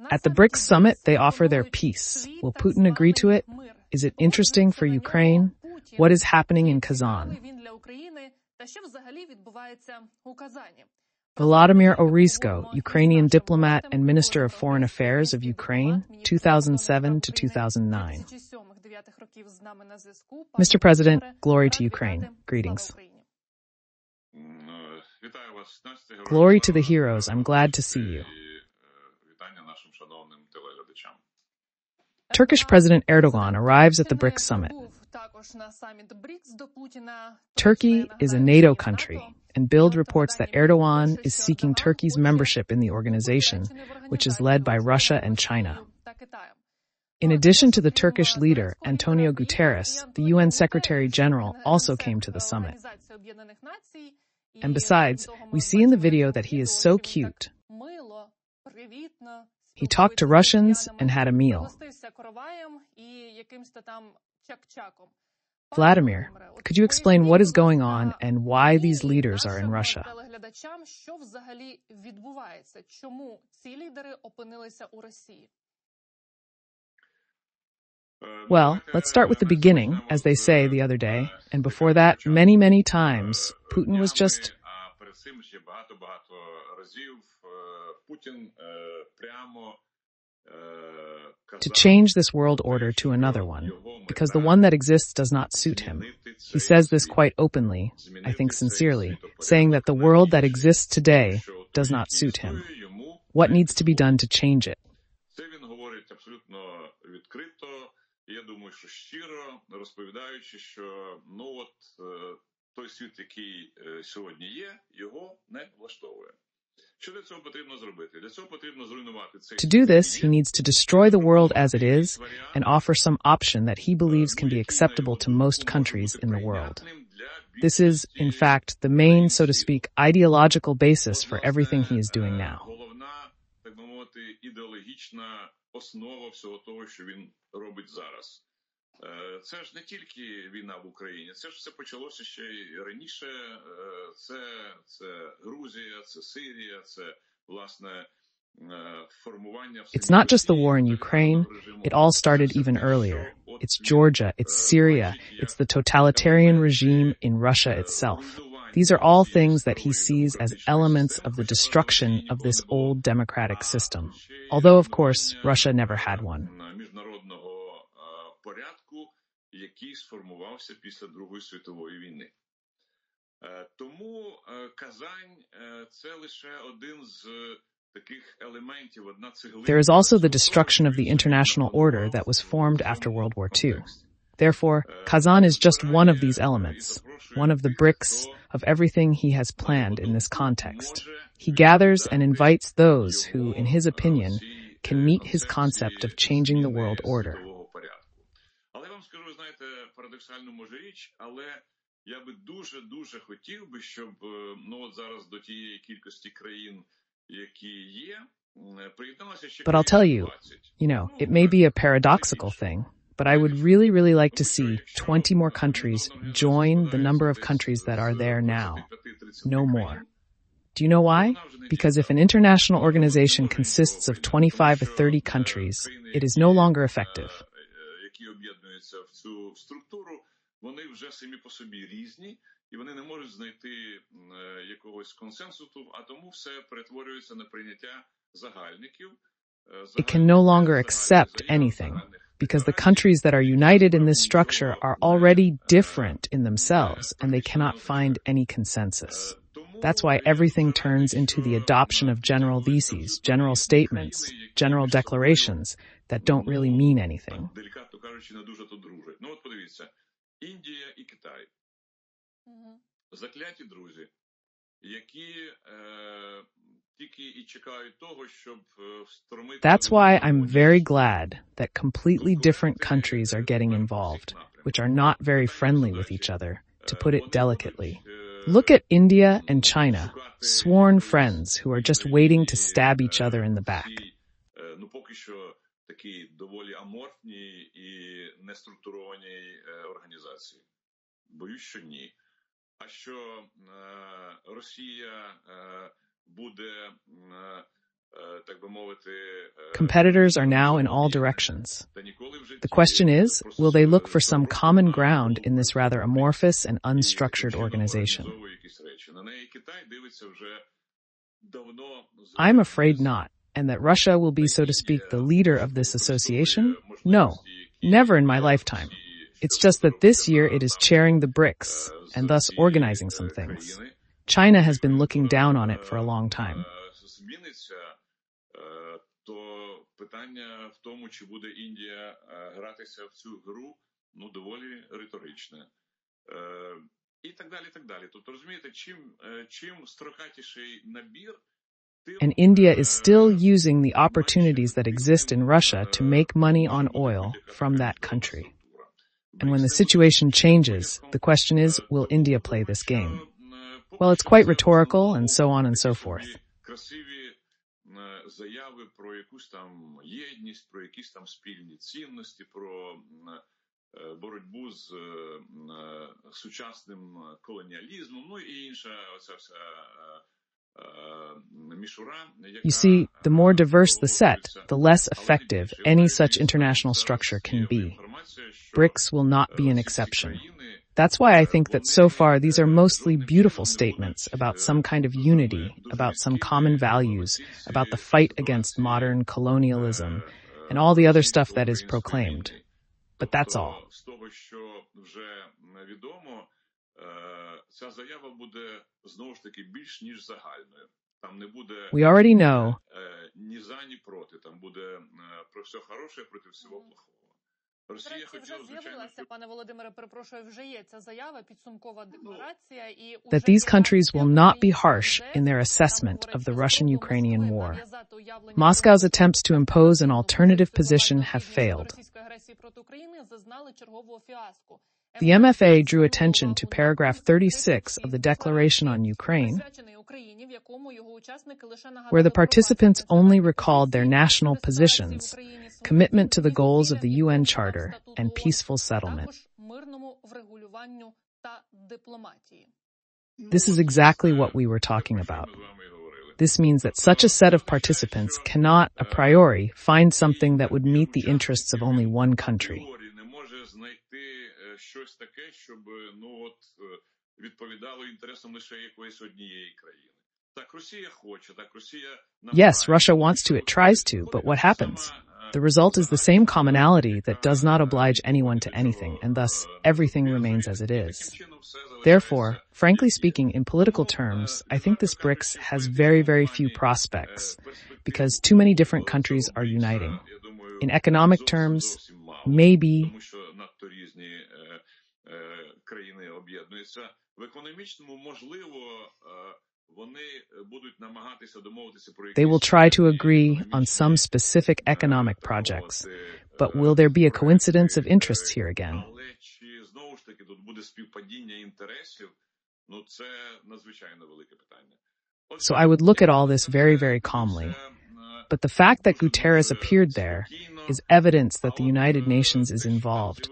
At the BRICS summit, they offer their peace. Will Putin agree to it? Is it interesting for Ukraine? What is happening in Kazan? Volodymyr Ohryzko, Ukrainian diplomat and Minister of Foreign Affairs of Ukraine, 2007 to 2009. Mr. President, glory to Ukraine. Greetings. Glory to the heroes. I'm glad to see you. Turkish President Erdogan arrives at the BRICS summit. Turkey is a NATO country, and Bild reports that Erdogan is seeking Turkey's membership in the organization, which is led by Russia and China. In addition to the Turkish leader, Antonio Guterres, the UN Secretary General also came to the summit. And besides, we see in the video that he is so cute. He talked to Russians and had a meal. Vladimir, could you explain what is going on and why these leaders are in Russia? Well, let's start with the beginning, as they say the other day, and before that, many, many times, Putin was just to change this world order to another one, because the one that exists does not suit him. He says this quite openly, I think sincerely, saying that the world that exists today does not suit him. What needs to be done to change it? To do this, he needs to destroy the world as it is and offer some option that he believes can be acceptable to most countries in the world. This is, in fact, the main, so to speak, ideological basis for everything he is doing now. Це ж не тільки війна в Україні, це ж все почалося ще й раніше. Це Грузія, це Сирія, це, власне, формування... It's not just the war in Ukraine. It all started even earlier. It's Georgia, it's Syria, it's the totalitarian regime in Russia itself. These are all things that he sees as elements of the destruction of this old democratic system. Although, of course, Russia never had one. Який сформувався після Другої світової війни. Тому Казань – це лише один з таких елементів, одна цеглинка. There is also the destruction of the international order that was formed after World War II. Therefore, Kazan is just one of these elements, one of the bricks of everything he has planned in this context. He gathers and invites those who, in his opinion, can meet his concept of changing the world order. Парадоксально може річ, але я би дуже хотів би, щоб, от зараз до тієї кількості країн, які є, приєдналося ще... But I'll tell you, it may be a paradoxical thing, but I would really like to see 20 more countries join the number of countries that are there now. No more. Do you know why? Because if an international organization consists of 25 or 30 countries, it is no longer effective. Які об'єднуються в цю структуру, вони вже самі по собі різні, і вони не можуть знайти якогось консенсусу, а тому все перетворюється на прийняття загальників. It can no longer accept anything, because the countries that are united in this structure are already different in themselves, and they cannot find any consensus. That's why everything turns into the adoption of general theses, general statements, general declarations that don't really mean anything. Делікатно кажучи, не дуже то дружать. От подивіться, Індія і Китай. Закляті друзі, які тільки і чекають того, щоб встромити... That's why I'm very glad that completely different countries are getting involved, which are not very friendly with each other, to put it delicately. Look at India and China, sworn friends who are just waiting to stab each other in the back. Поки що такі доволі аморфні і неструктуровані організації. Боюсь, що ні. А що Росія буде Competitors are now in all directions. The question is, will they look for some common ground in this rather amorphous and unstructured organization? I'm afraid not, and that Russia will be, so to speak, the leader of this association? No, never in my lifetime. It's just that this year it is chairing the BRICS, and thus organizing some things. China has been looking down on it for a long time. Питання в тому, чи буде Індія гратися в цю гру, доволі риторичне. І так далі, так далі. Тобто, розумієте, чим строкатіший набір, And India is still using the opportunities that exist in Russia to make money on oil from that country. And when the situation changes, the question is, will India play this game? Well, it's quite rhetorical and so on and so forth. Заяви про якусь там єдність, про якісь там спільні цінності, про боротьбу з сучасним колоніалізмом, і інша оця вся мішура. You see, the more diverse the set, the less effective any such international structure can be. BRICS will not be an exception. That's why I think that so far these are mostly beautiful statements about some kind of unity, about some common values, about the fight against modern colonialism, and all the other stuff that is proclaimed. But that's all. We already know that these countries will not be harsh in their assessment of the Russian-Ukrainian war. Moscow's attempts to impose an alternative position have failed. The MFA drew attention to paragraph 36 of the Declaration on Ukraine, where the participants only recalled their national positions, commitment to the goals of the UN Charter, and peaceful settlement. This is exactly what we were talking about. This means that such a set of participants cannot, a priori, find something that would meet the interests of only one country. Yes, Russia wants to, it tries to, but what happens? The result is the same commonality that does not oblige anyone to anything, and thus everything remains as it is. Therefore, frankly speaking, in political terms, I think this BRICS has very, very few prospects, because too many different countries are uniting. In economic terms, maybe. They will try to agree on some specific economic projects, but will there be a coincidence of interests here again? So I would look at all this very, very calmly. But the fact that Guterres appeared there is evidence that the United Nations is involved.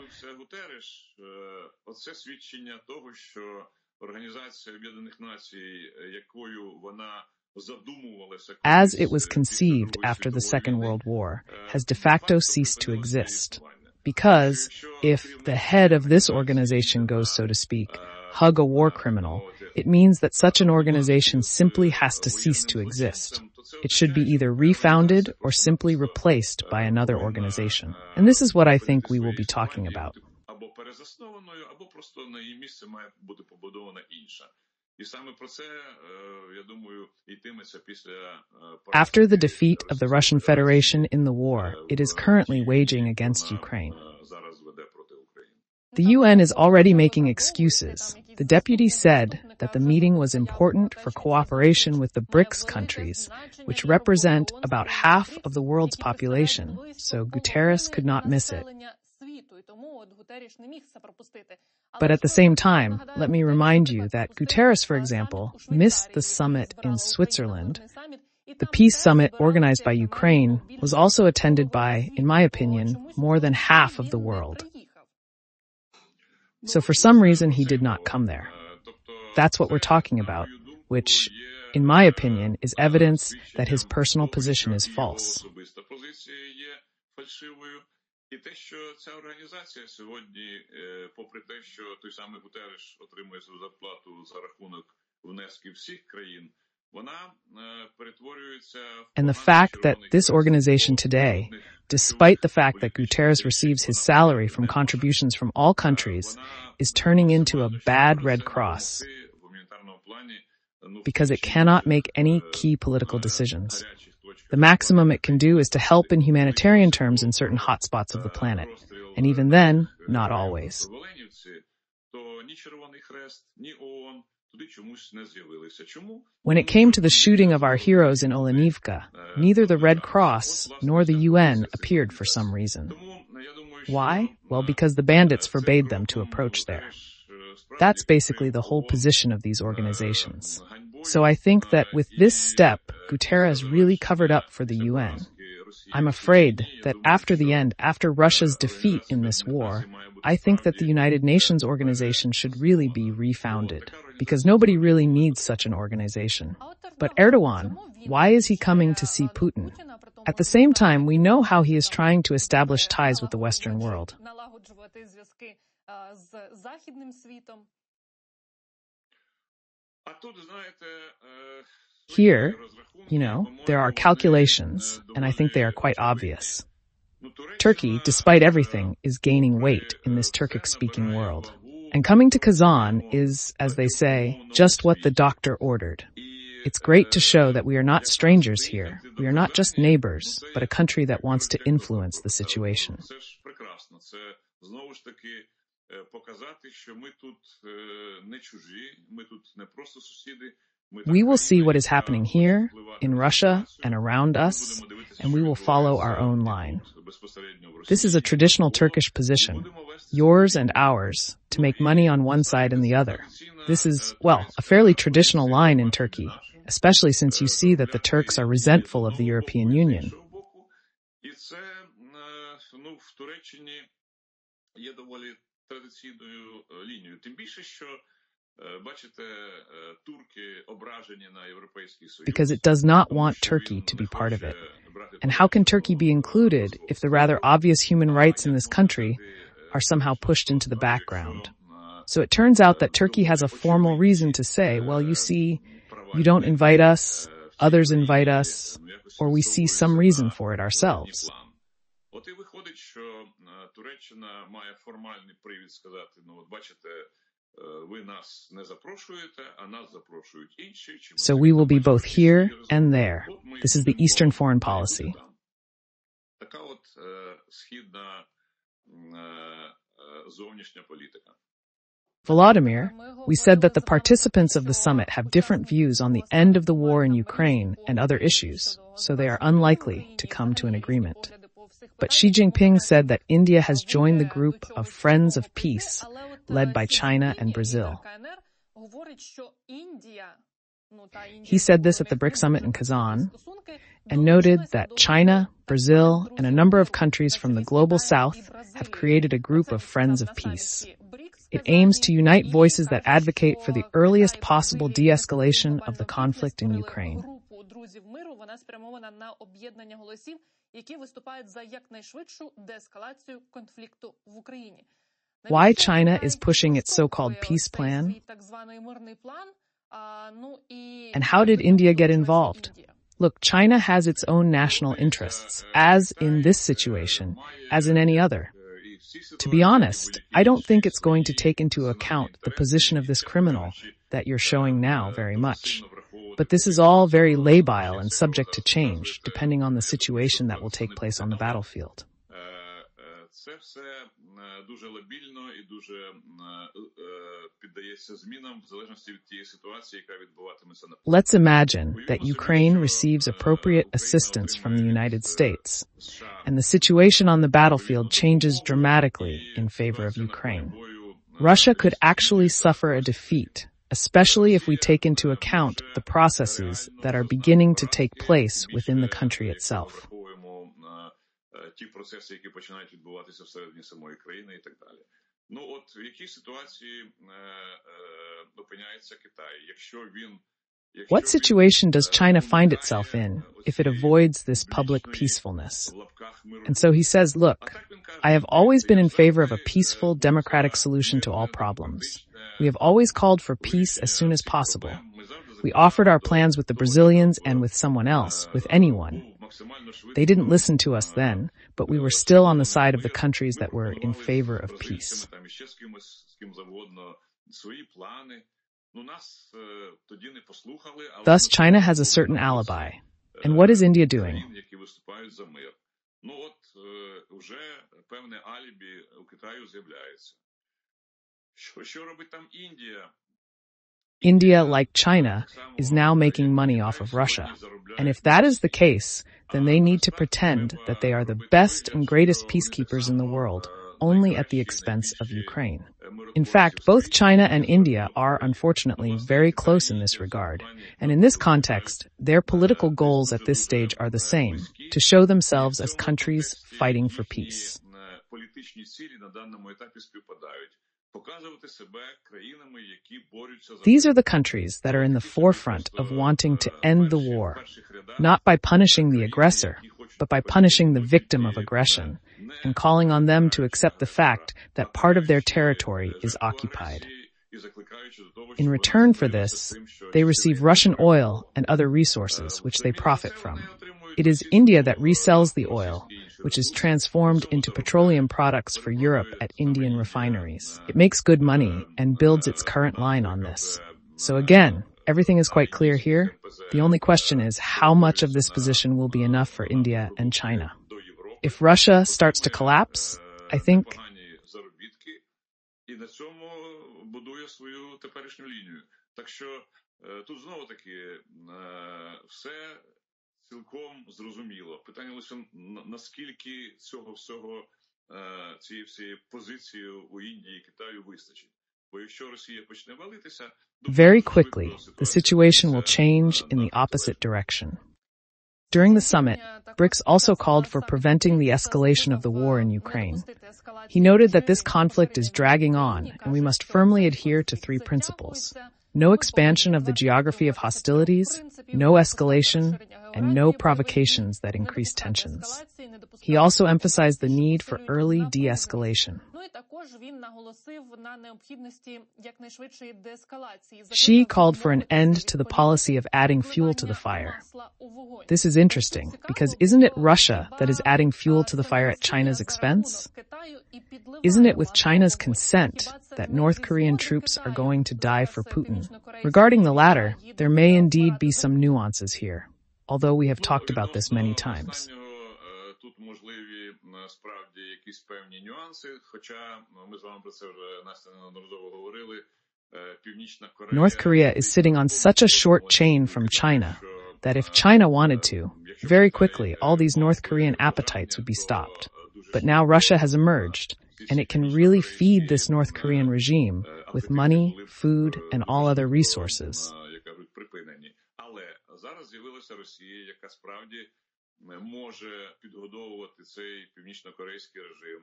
As it was conceived after the Second World War, has de facto ceased to exist. Because if the head of this organization goes, so to speak, hug a war criminal, it means that such an organization simply has to cease to exist. It should be either refounded or simply replaced by another organization. And this is what I think we will be talking about. After the defeat of the Russian Federation in the war it is currently waging against Ukraine. The UN is already making excuses. The deputy said that the meeting was important for cooperation with the BRICS countries, which represent about half of the world's population, so Guterres could not miss it. But at the same time, let me remind you that Guterres, for example, missed the summit in Switzerland. The peace summit organized by Ukraine was also attended by, in my opinion, more than half of the world. So for some reason he did not come there. That's what we're talking about. which, in my opinion, is evidence that his personal position is false. І те, що ця організація сьогодні, попри те, що той самий Гутерреш отримує свою зарплату за рахунок внесків всіх країн, вона перетворюється в And the fact that this organization today, despite the fact that Guterres receives his salary from contributions from all countries, is turning into a bad Red Cross because it cannot make any key political decisions. The maximum it can do is to help in humanitarian terms in certain hotspots of the planet, and even then, not always. When it came to the shooting of our heroes in Ohryzko, neither the Red Cross nor the UN appeared for some reason. Why? Well, because the bandits forbade them to approach there. That's basically the whole position of these organizations. So I think that with this step, Guterres really covered up for the UN. I'm afraid that after Russia's defeat in this war, I think that the United Nations organization should really be refounded, because nobody really needs such an organization. But Erdogan, why is he coming to see Putin? At the same time, we know how he is trying to establish ties with the Western world. Here, there are calculations, and I think they are quite obvious. Turkey, despite everything, is gaining weight in this Turkic-speaking world. And coming to Kazan is, as they say, just what the doctor ordered. It's great to show that we are not strangers here. We are not just neighbors, but a country that wants to influence the situation. We will see what is happening here, in Russia, and around us, and we will follow our own line. This is a traditional Turkish position, yours and ours, to make money on one side and the other. This is, a fairly traditional line in Turkey, especially since you see that the Turks are resentful of the European Union. Because it does not want Turkey to be part of it. And how can Turkey be included if the rather obvious human rights in this country are somehow pushed into the background? So it turns out that Turkey has a formal reason to say, well, you see, you don't invite us, others invite us, or we see some reason for it ourselves. So we will be both here and there. This is the Eastern foreign policy. Volodymyr, we said that the participants of the summit have different views on the end of the war in Ukraine and other issues, so they are unlikely to come to an agreement. But Xi Jinping said that India has joined the group of Friends of Peace, led by China and Brazil. He said this at the BRICS summit in Kazan, and noted that China, Brazil, and a number of countries from the global south have created a group of Friends of Peace. It aims to unite voices that advocate for the earliest possible de-escalation of the conflict in Ukraine. Why China is pushing its so-called peace plan? And how did India get involved? Look, China has its own national interests, as in this situation, as in any other. To be honest, I don't think it's going to take into account the position of this criminal that you're showing now very much. But this is all very labile and subject to change, depending on the situation that will take place on the battlefield. Let's imagine that Ukraine receives appropriate assistance from the United States, and the situation on the battlefield changes dramatically in favor of Ukraine. Russia could actually suffer a defeat, especially if we take into account the processes that are beginning to take place within the country itself. Ті процеси, які починають відбуватися всередині самої країни і так далі. В якій ситуації опиняється Китай? Якщо він What situation does China find itself in if it avoids this public peacefulness? And so he says, look, I have always been in favor of a peaceful, democratic solution to all problems. We have always called for peace as soon as possible. We offered our plans with the Brazilians and with someone else, with anyone. They didn't listen to us then, but we were still on the side of the countries that were in favor of peace. Thus, China has a certain alibi. And what is India doing? India, like China, is now making money off of Russia. And if that is the case, then they need to pretend that they are the best and greatest peacekeepers in the world, only at the expense of Ukraine. In fact, both China and India are, unfortunately, very close in this regard. And in this context, their political goals at this stage are the same, to show themselves as countries fighting for peace. These are the countries that are in the forefront of wanting to end the war, not by punishing the aggressor, but by punishing the victim of aggression, and calling on them to accept the fact that part of their territory is occupied. In return for this, they receive Russian oil and other resources which they profit from. It is India that resells the oil, which is transformed into petroleum products for Europe at Indian refineries. It makes good money and builds its current line on this. So again, everything is quite clear here. The only question is how much of this position will be enough for India and China. If Russia starts to collapse, I think цілком зрозуміло. Питання лише наскільки цього всього цієї позиції у Індії і Китаю вистачить. Бо якщо Росія почне валитися, very quickly, the situation will change in the opposite direction. During the summit, BRICS also called for preventing the escalation of the war in Ukraine. He noted that this conflict is dragging on, and we must firmly adhere to three principles: no expansion of the geography of hostilities, no escalation, and no provocations that increase tensions. He also emphasized the need for early de-escalation. Xi called for an end to the policy of adding fuel to the fire. This is interesting, because isn't it Russia that is adding fuel to the fire at China's expense? Isn't it with China's consent that North Korean troops are going to die for Putin? Regarding the latter, there may indeed be some nuances here, although we have talked about this many times. Тут можливі справді якісь певні нюанси, хоча ми з вами про це вже Настя неодноразово говорили. Північна Корея North Korea is sitting on such a short chain from China that if China wanted to, very quickly all these North Korean appetites would be stopped. But now Russia has emerged, and it can really feed this North Korean regime with money, food, and all other resources. Але зараз з'явилася Росія, яка справді може підгодовувати цей північно-корейський режим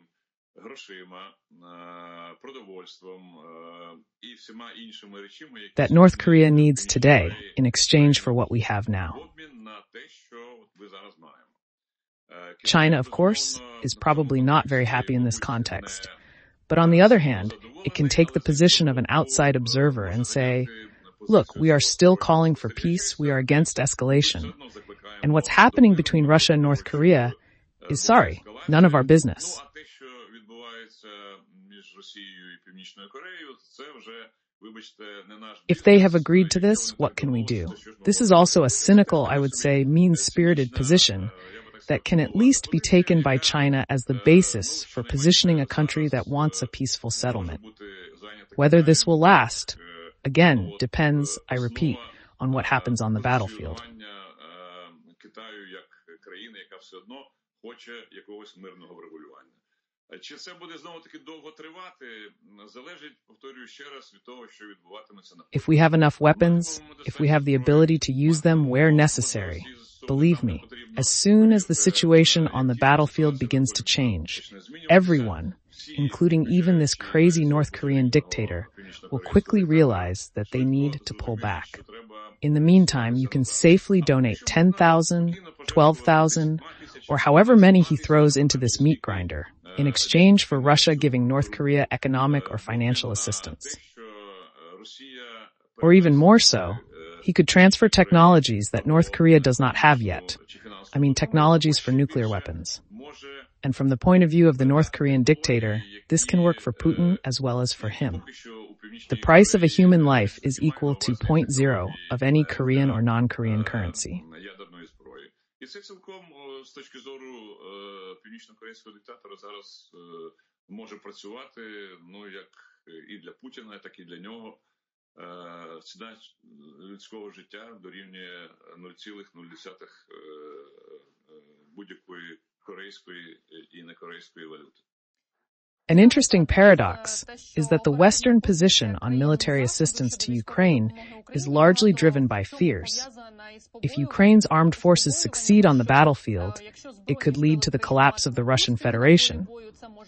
грошима, продовольством і всіма іншими речами, які that North Korea needs today in exchange for what we have now. обмін на те, що ви зараз маємо. China, of course, is probably not very happy in this context. But on the other hand, it can take the position of an outside observer and say, look, we are still calling for peace, we are against escalation. And what's happening between Russia and North Korea is, sorry, none of our business. If they have agreed to this, what can we do? This is also a cynical, I would say, mean-spirited position that can at least be taken by China as the basis for positioning a country that wants a peaceful settlement. Whether this will last, again, depends, I repeat, on what happens on the battlefield. Чи це буде знову-таки довго тривати, залежить, повторюю ще раз, від того, що відбуватиметься на If we have enough weapons, if we have the ability to use them where necessary, believe me, as soon as the situation on the battlefield begins to change, everyone, including even this crazy North Korean dictator, will quickly realize that they need to pull back. In the meantime, you can safely donate 10,000, 12,000, or however many he throws into this meat grinder, in exchange for Russia giving North Korea economic or financial assistance. Or even more so, he could transfer technologies that North Korea does not have yet. I mean, technologies for nuclear weapons. And from the point of view of the North Korean dictator, this can work for Putin as well as for him. The price of a human life is equal to 0.0 of any Korean or non-Korean currency. І це цілком з точки зору північно-корейського диктатора зараз може працювати, ну, як і для Путіна, так і для нього. Ціна людського життя дорівнює 0,0 будь-якої корейської і некорейської валюти. An interesting paradox is that the Western position on military assistance to Ukraine is largely driven by fears. If Ukraine's armed forces succeed on the battlefield, it could lead to the collapse of the Russian Federation,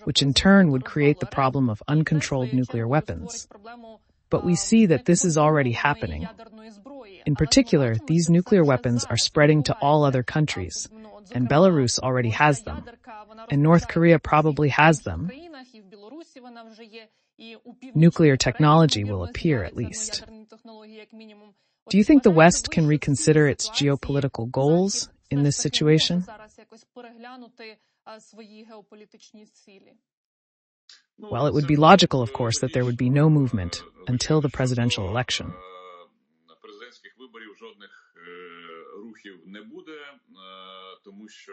which in turn would create the problem of uncontrolled nuclear weapons. But we see that this is already happening. In particular, these nuclear weapons are spreading to all other countries, and Belarus already has them, and North Korea probably has them. Nuclear technology will appear, at least. Do you think the West can reconsider its geopolitical goals in this situation? Well, it would be logical, of course, that there would be no movement until the presidential election. Тому що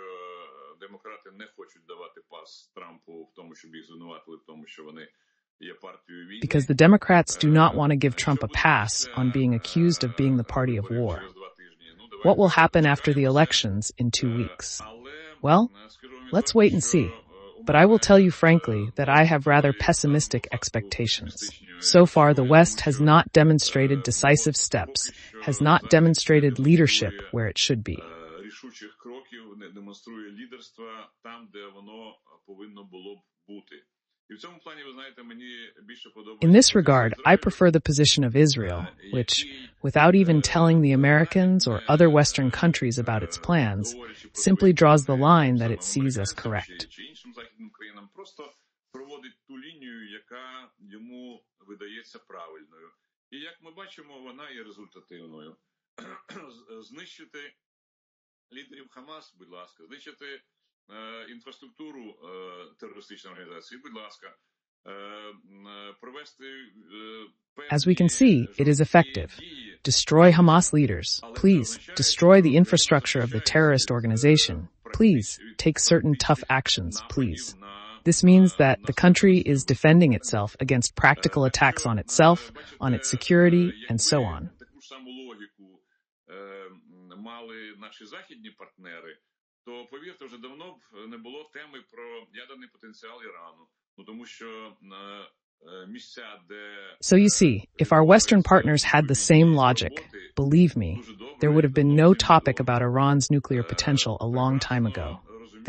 демократи не хочуть давати пас Трампу в тому, щоб їх звинуватили в тому, що вони є партією війни. Because the Democrats do not want to give Trump a pass on being accused of being the party of war. What will happen after the elections in 2 weeks? Well, let's wait and see. But I will tell you frankly that I have rather pessimistic expectations. So far, the West has not demonstrated decisive steps, has not demonstrated leadership where it should be. Рішучих кроків не демонструє лідерства там, де воно повинно було б бути. І в цьому плані, ви знаєте, мені більше подобається. In this regard, I prefer the position of Israel, which, without even telling the Americans or other Western countries about its plans, simply draws the line that it sees as correct. Іншим західним країнам просто проводить ту лінію, яка йому видається правильною. І як ми бачимо, вона є результативною. Знищити лідерів Хамас, будь ласка, знищити інфраструктуру терористичної організації, будь ласка, провести As we can see, it is effective. Destroy Hamas leaders. Please, destroy the infrastructure of the terrorist organization. Please, take certain tough actions, please. This means that the country is defending itself against practical attacks on itself, on its security, and so on. Мали наші західні партнери, то, повірте, вже давно б не було теми про ядерний потенціал Ірану. Ну, тому що місця, де... So you see, if our Western partners had the same logic, believe me, there would have been no topic about Iran's nuclear potential a long time ago.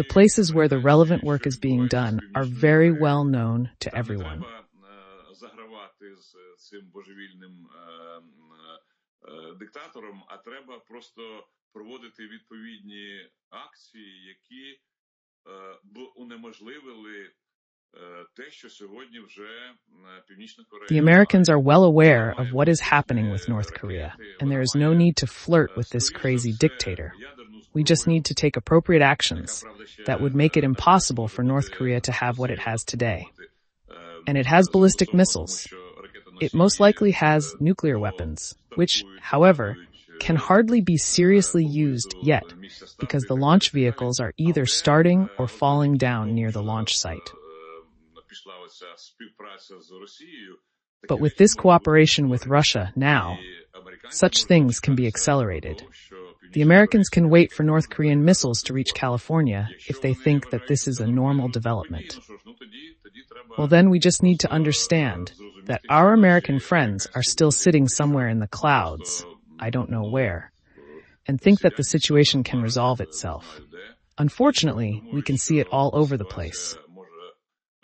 The places where the relevant work is being done are very well known to everyone. Загравати з цим божевільним диктатором, а треба просто проводити відповідні акції, які б унеможливили те, що сьогодні вже Північна Корея... The Americans are well aware of what is happening with North Korea, and there is no need to flirt with this crazy dictator. We just need to take appropriate actions that would make it impossible for North Korea to have what it has today. And it has ballistic missiles. It most likely has nuclear weapons, which, however, can hardly be seriously used yet because the launch vehicles are either starting or falling down near the launch site. But with this cooperation with Russia now, such things can be accelerated. The Americans can wait for North Korean missiles to reach California if they think that this is a normal development. Well, then we just need to understand that our American friends are still sitting somewhere in the clouds, I don't know where, and think that the situation can resolve itself. Unfortunately, we can see it all over the place.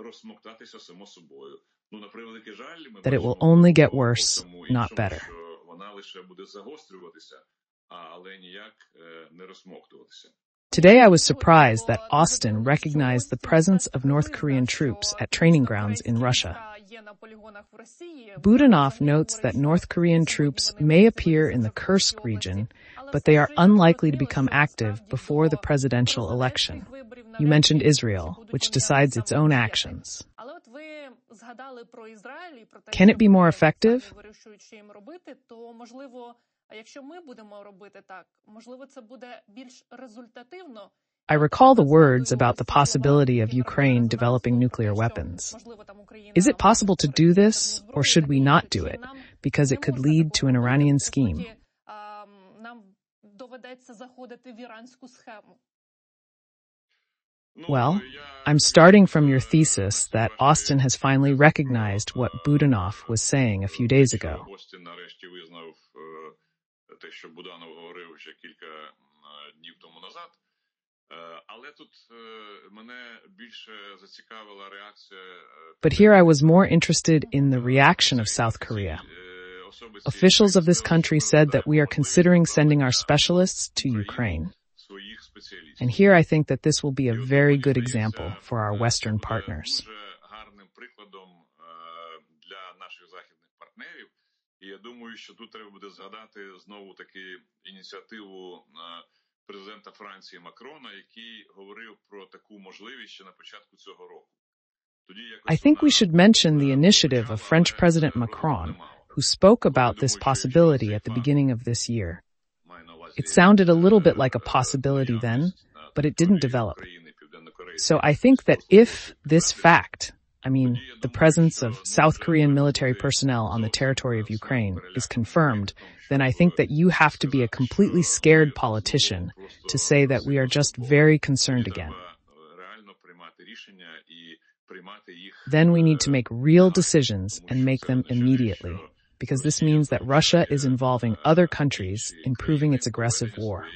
розсмоктатися само собою. На превеликий жаль, ми that it will бачимо only get в worse, тому not іншому, better. що вона лише буде загострюватися, але ніяк не розсмоктуватися. Today I was surprised that Austin recognized the presence of North Korean troops at training grounds in Russia. Budanov notes that North Korean troops may appear in the Kursk region, but they are unlikely to become active before the presidential election. You mentioned Israel, which decides its own actions. Can it be more effective? I recall the words about the possibility of Ukraine developing nuclear weapons. Is it possible to do this, or should we not do it, because it could lead to an Iranian scheme? Well, I'm starting from your thesis that Austin has finally recognized what Budanov was saying a few days ago. But here I was more interested in the reaction of South Korea. Officials of this country said that we are considering sending our specialists to Ukraine. And here I think that this will be a very good example for our Western partners. І я думаю, що тут треба буде згадати знову-таки ініціативу президента Франції Макрона, який говорив про таку можливість ще на початку цього року. I think we should mention the initiative of French President Macron, who spoke about this possibility at the beginning of this year. It sounded a little bit like a possibility then, but it didn't develop. So I think that if this fact, the presence of South Korean military personnel on the territory of Ukraine, is confirmed, then I think that you have to be a completely scared politician to say that we are just very concerned again. Then we need to make real decisions and make them immediately, because this means that Russia is involving other countries in proving its aggressive war.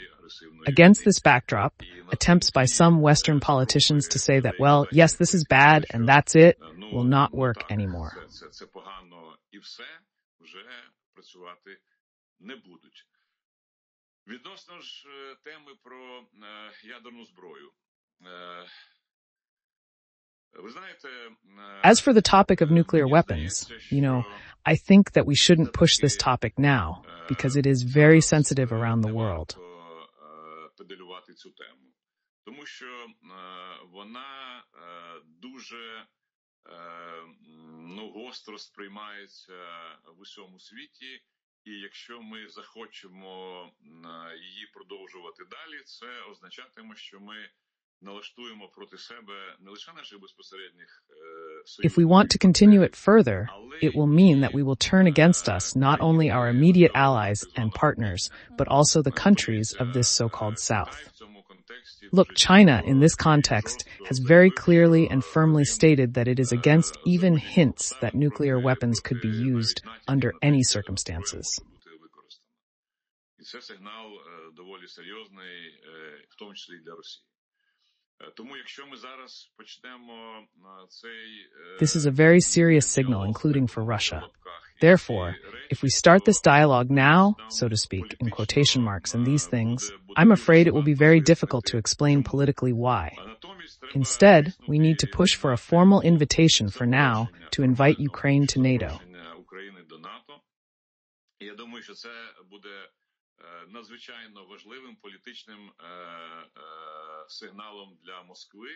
Against this backdrop, attempts by some Western politicians to say that, well, yes, this is bad and that's it, will not work anymore. As for the topic of nuclear weapons, I think that we shouldn't push this topic now, because it is very sensitive around the world. Цю тему, тому що вона дуже гостро сприймається в усьому світі, і якщо ми захочемо її продовжувати далі, це означатиме, що ми налаштуємо проти себе не лише наших безпосередніх союзників. If we want to continue it further, it will mean that we will turn against us not only our immediate allies and partners, but also the countries of this so-called South. Look, China, in this context, has very clearly and firmly stated that it is against even hints that nuclear weapons could be used under any circumstances. Це сигнал доволі серйозний, в тому числі для Росії. Тому якщо ми зараз почнемо цей This is a very serious signal, including for Russia. Therefore, if we start this dialogue now, so to speak, in quotation marks and these things, I'm afraid it will be very difficult to explain politically why. Instead, we need to push for a formal invitation for now to invite Ukraine to NATO. Я думаю, що це буде надзвичайно важливим політичним сигналом для Москви,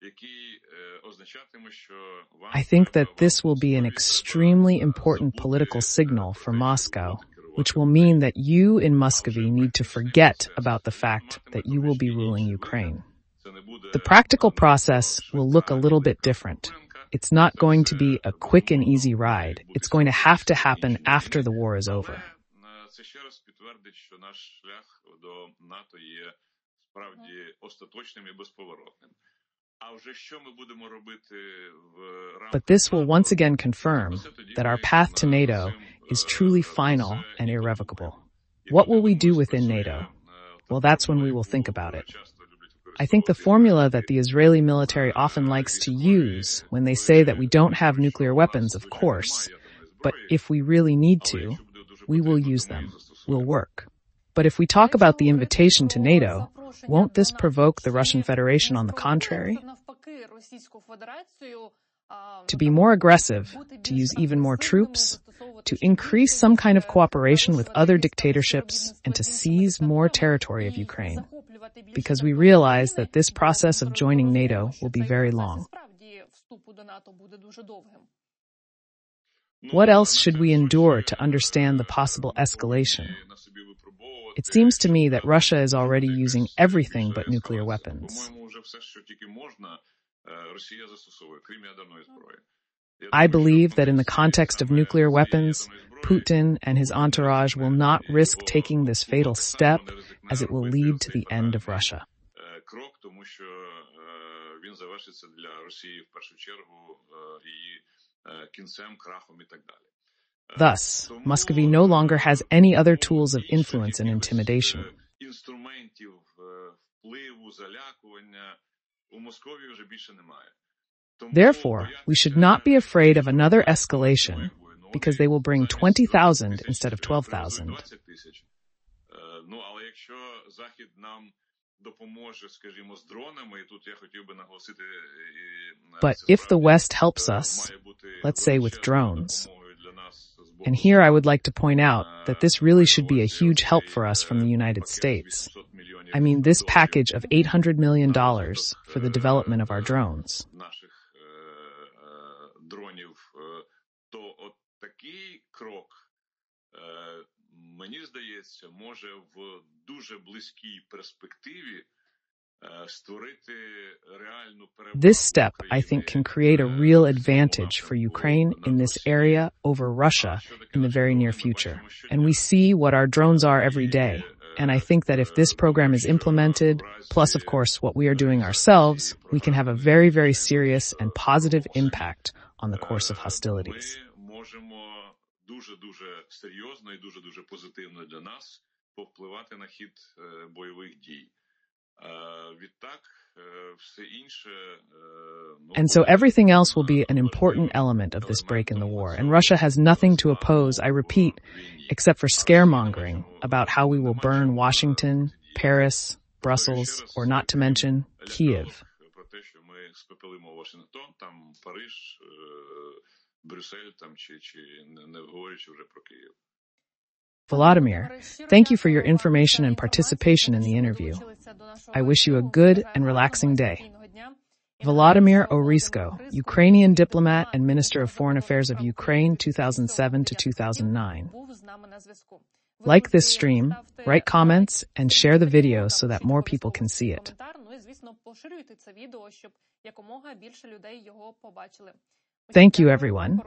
який означатиме, що I think that this will be an extremely important political signal for Moscow, which will mean that you in Muscovy need to forget about the fact that you will be ruling Ukraine. The practical process will look a little bit different. It's not going to be a quick and easy ride. It's going to happen after the war is over. Це ще раз підтвердить, що наш шлях до НАТО є справді остаточним і безповоротним. А вже що ми будемо робити в рамках But this will once again confirm that our path to NATO is truly final and irrevocable. What will we do within NATO? Well, that's when we will think about it. I think the formula that the Israeli military often likes to use when they say that we don't have nuclear weapons, of course, but if we really need to, we will use them, will work. But if we talk about the invitation to NATO, won't this provoke the Russian Federation on the contrary? To be more aggressive, to use even more troops, to increase some kind of cooperation with other dictatorships, and to seize more territory of Ukraine. Because we realize that this process of joining NATO will be very long. What else should we endure to understand the possible escalation? It seems to me that Russia is already using everything but nuclear weapons. I believe that in the context of nuclear weapons, Putin and his entourage will not risk taking this fatal step, as it will lead to the end of Russia. Thus, Muscovy no longer has any other tools of influence and intimidation. Therefore, we should not be afraid of another escalation, because they will bring 20,000 instead of 12,000. But if the West helps us, let's say with drones, and here I would like to point out that this really should be a huge help for us from the United States. I mean, this package of $800 million for the development of our drones. This step, I think, can create a real advantage for Ukraine in this area over Russia in the very near future. And we see what our drones are every day. And I think that if this program is implemented, plus, of course, what we are doing ourselves, we can have a very, very serious and positive impact on the course of hostilities. And so everything else will be an important element of this break in the war. And Russia has nothing to oppose, I repeat, except for scaremongering about how we will burn Washington, Paris, Brussels, or not to mention Kiev. Volodymyr, thank you for your information and participation in the interview. I wish you a good and relaxing day. Volodymyr Ohryzko, Ukrainian diplomat and Minister of Foreign Affairs of Ukraine 2007 to 2009. Like this stream, write comments, and share the video so that more people can see it. Thank you, everyone.